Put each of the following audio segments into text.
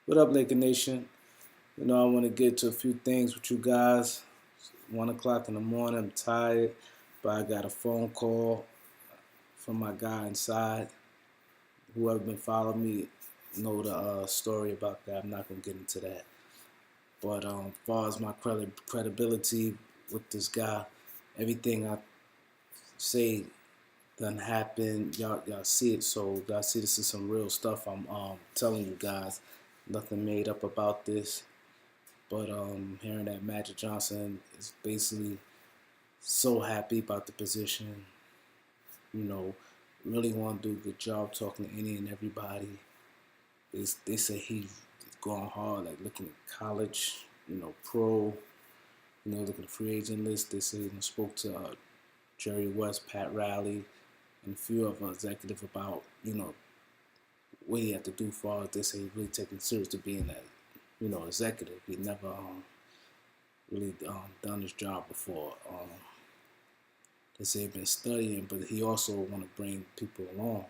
What up, Laker Nation? I want to get to a few things with you guys. It's 1 o'clock in the morning. I'm tired, but I got a phone call from my guy inside. Whoever been following me know the story about that. I'm not gonna get into that. But as far as my credibility with this guy, everything I say done happened. Y'all see it. So y'all see this is some real stuff. I'm telling you guys. Nothing made up about this. But hearing that Magic Johnson is basically so happy about the position, you know, really want to do a good job talking to any and everybody. They say he's going hard, like looking at college, pro, looking at the free agent list. They say he spoke to Jerry West, Pat Riley, and a few of our executives about, what he had to do for us. They say he's really taking it serious to being that, executive. He never really done his job before. They say he's been studying, but he also want to bring people along.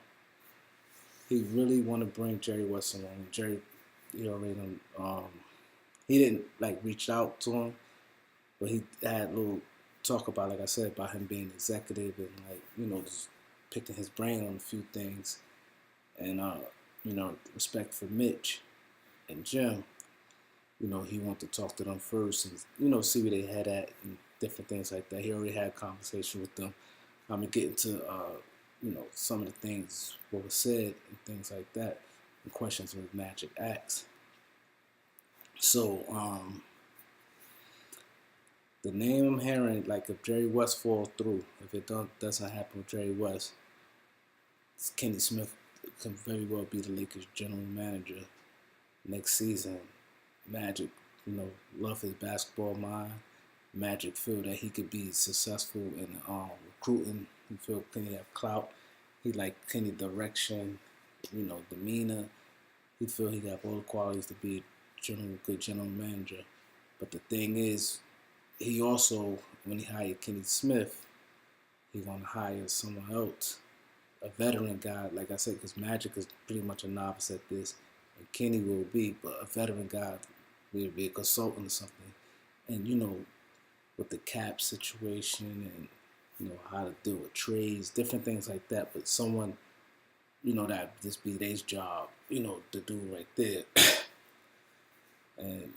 He really want to bring Jerry West along. Jerry, he already he didn't like reach out to him, but he had a little talk about, like I said, about him being executive and like just picking his brain on a few things, and respect for Mitch and Jim. He wanted to talk to them first and, see where they had at and different things like that. He already had a conversation with them. I'm going to get into, some of the things, what was said and things like that, and questions with Magic asked. So, the name I'm hearing, like if Jerry West falls through, if it doesn't happen with Jerry West, Kenny Smith can very well be the Lakers general manager next season. Magic, love his basketball mind. Magic feel that he could be successful in recruiting. He feel Kenny have clout. He like Kenny direction, demeanor. He feel he got all the qualities to be a good general manager. But the thing is, he also, when he hired Kenny Smith, he gonna hire someone else, a veteran guy. Like I said, because Magic is pretty much a novice at this, and Kenny will be, but a veteran guy will be a consultant or something. And with the cap situation and how to deal with trades, different things like that. But someone that just be their job, to do right there. And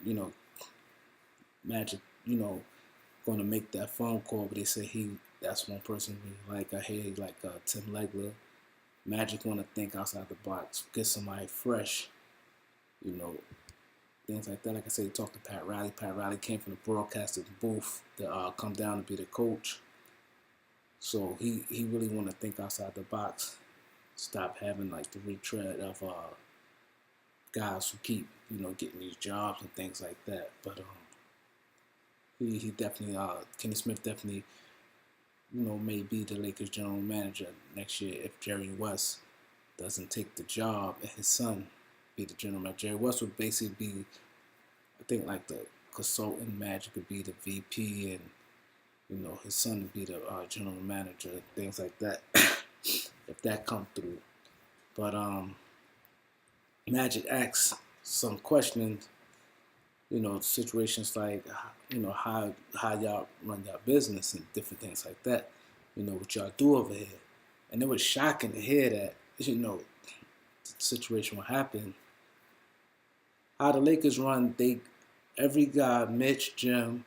Magic, going to make that phone call, but they say that's one person really like. I hear like Tim Legler. Magic want to think outside the box, get somebody fresh, you know, things like that. Like I said, talk to Pat Riley. Pat Riley came from the broadcasting booth to come down to be the coach. So he really want to think outside the box. Stop having like the retread of guys who keep getting these jobs and things like that. But he definitely Kenny Smith definitely may be the Lakers general manager next year if Jerry West doesn't take the job and his son be the general manager. Jerry West would basically be, I think, like the consultant. Magic would be the VP, and his son would be the general manager, things like that. If that come through, but Magic asks some questions. Situations like how y'all run your business and different things like that. What y'all do over here, and it was shocking to hear that. The situation will happen. How the Lakers run, every guy, Mitch, Jim,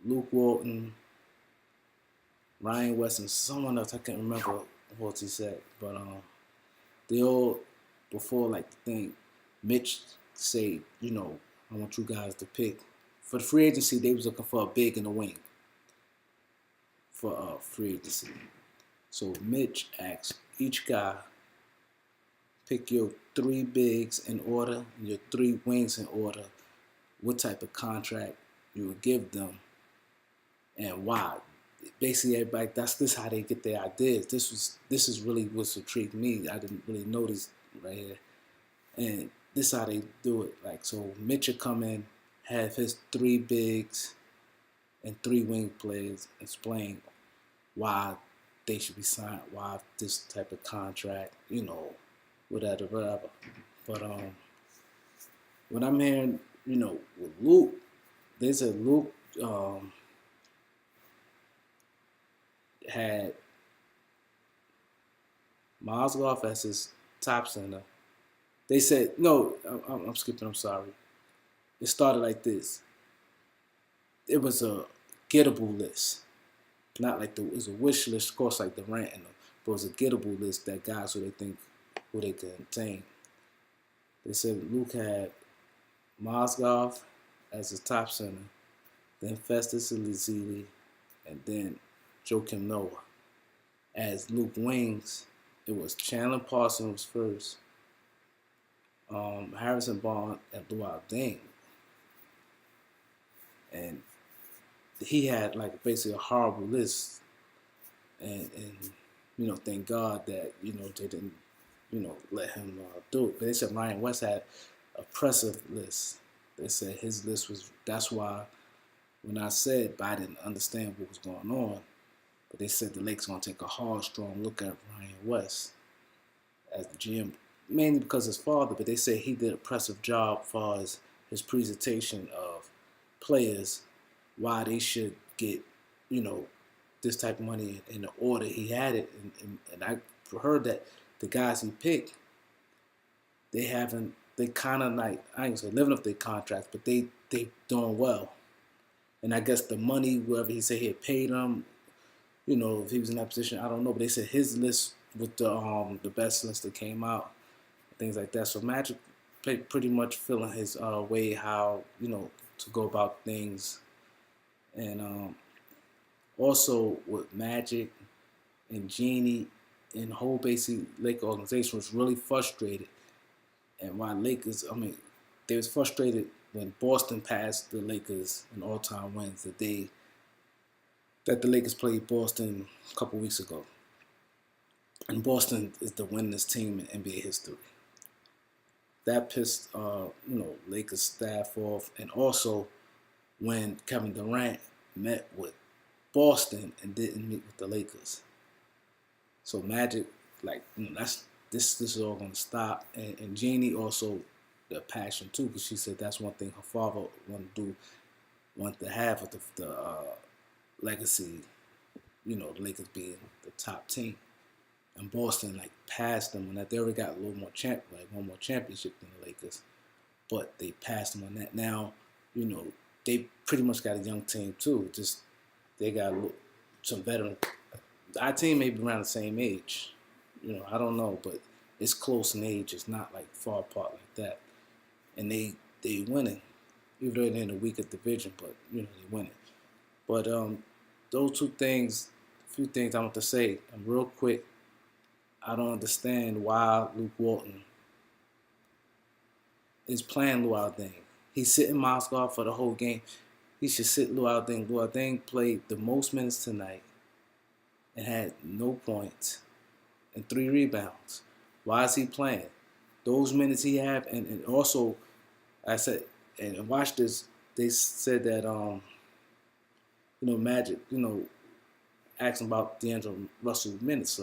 Luke Walton, Ryan West, and someone else I can't remember what he said, but they all before like the thing, Mitch say, I want you guys to pick for the free agency. They was looking for a big in the wing for free agency. So Mitch asked each guy pick your three bigs in order, your three wings in order, what type of contract you would give them, and why. Basically, everybody this how they get their ideas. This is really what's intrigued me. I didn't really notice right here, and this is how they do it. Like so, Mitchell come in, have his three bigs and three wing players, explain why they should be signed, why this type of contract, whatever. But What I'm hearing, with Luke, they said Luke had Mozgov as his top center. They said no. I'm skipping. I'm sorry. It started like this. It was a gettable list, not like it was a wish list, of course, like the rant in them, but it was a gettable list that guys who they could contain. They said Luke had Mozgov as his top center, then Festus Ezeli, and then Joakim Noah. As Luke wings, it was Chandler Parsons first, Harrison Barnes, and Luol Deng. And he had like basically a horrible list, and thank God that they didn't let him do it. But they said Ryan West had a oppressive list. They said his list was. That's why when I said, but I didn't understand what was going on. But they said the Lakers gonna take a hard, strong look at Ryan West as the GM, mainly because his father. But they said he did an impressive job as far as his presentation of players, why they should get, this type of money in the order he had it. And I heard that the guys he picked, they kind of like, I ain't say living up their contracts, but they doing well. And I guess the money, whoever he said he had paid them, if he was in that position, I don't know. But they said his list was the best list that came out, things like that. So Magic pretty much feeling his way how to go about things, and also with Magic and Jeanie and the whole basic Laker organization was really frustrated. And why Lakers, they was frustrated when Boston passed the Lakers in all-time wins that the Lakers played Boston a couple weeks ago. And Boston is the winningest team in NBA history. That pissed, Lakers staff off. And also when Kevin Durant met with Boston and didn't meet with the Lakers. So Magic, this is all going to stop. And Jeanie also, the passion too, because she said that's one thing her father wanted to have with the legacy, the Lakers being the top team. And Boston passed them on that. They already got a little more one more championship than the Lakers, but they passed them on that. Now, they pretty much got a young team too. Just they got some veteran. Our team may be around the same age. I don't know, but it's close in age. It's not far apart like that. And they winning, even though they're in a weaker division, but they winning. But those two things, a few things I want to say, and real quick. I don't understand why Luke Walton is playing Luol Deng. He's sitting Mozgov for the whole game. He should sit Luol Deng. Luol Deng played the most minutes tonight and had no points and 3 rebounds. Why is he playing? Those minutes he had, and also, I said, and watch this, they said that, Magic, asked him about D'Angelo Russell minutes,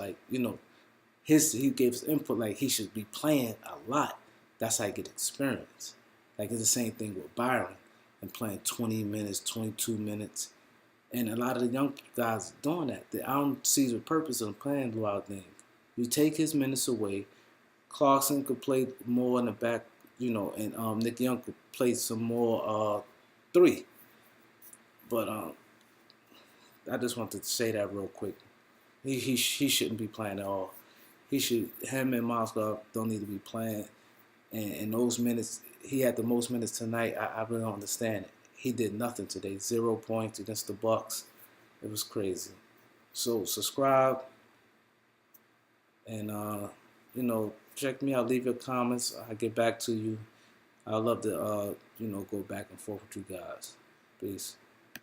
he gave his input he should be playing a lot. That's how you get experience. It's the same thing with Byron and playing 20 minutes, 22 minutes. And a lot of the young guys doing that. I don't see the purpose of playing Luol Deng. You take his minutes away. Clarkson could play more in the back, and Nick Young could play some more 3. But I just wanted to say that real quick. He shouldn't be playing at all. Him and Mozgov don't need to be playing. And those minutes, he had the most minutes tonight. I really don't understand it. He did nothing today. 0 points against the Bucks. It was crazy. So subscribe and check me out. Leave your comments. I'll get back to you. I'd love to go back and forth with you guys. Peace.